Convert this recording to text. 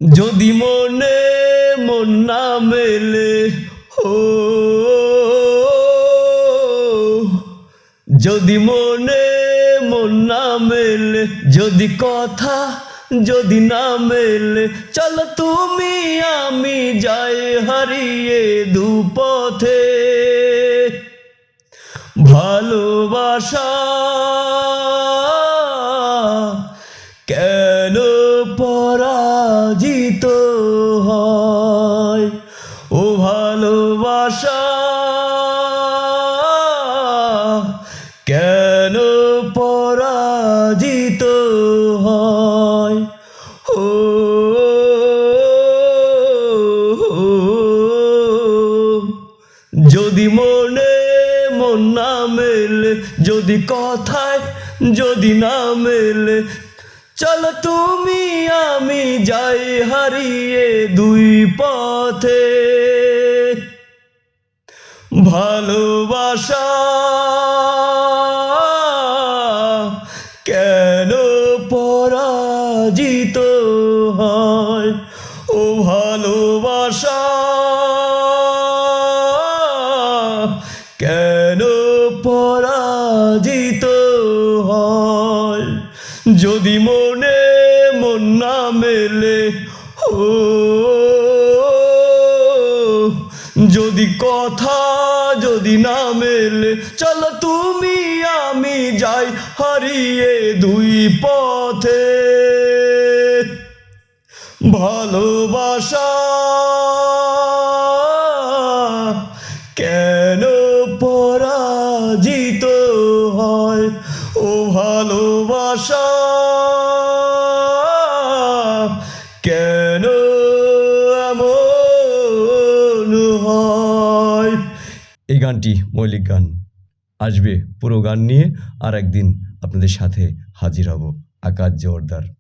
যদি মনে মন না মেলে ও, যদি মনে মন না মেলে, যদি কথা যদি না মেলে, চলো তুমি আমি যাই হারিয়ে দুপথে। ভালোবাসা কেন পরাজিত হয়? ও ভালোবাসা কেন পরাজিত হয়? ও যদি মনে মন না মেলে, যদি কথায় যদি না মেলে, চলো তুমি আমি যাই হারিয়ে দুই পথে। ভালোবাসা কেন পরাজিত হয়? ও ভালোবাসা কেন পরাজিত হয়? যদি মনে মন না মেলে, ও যদি কথা যদি না মেলে, চলো তুমি আমি যাই হারিয়ে দুই পথে। ভালোবাসা কেন পরাজিত হয়? ও ভালোবাসা কেন এমন হয়? এই গানটি মৌলিক গান। আসবে পুরো গান নিয়ে আর একদিন আপনাদের সাথে হাজির হব। আকাশ জোরদার।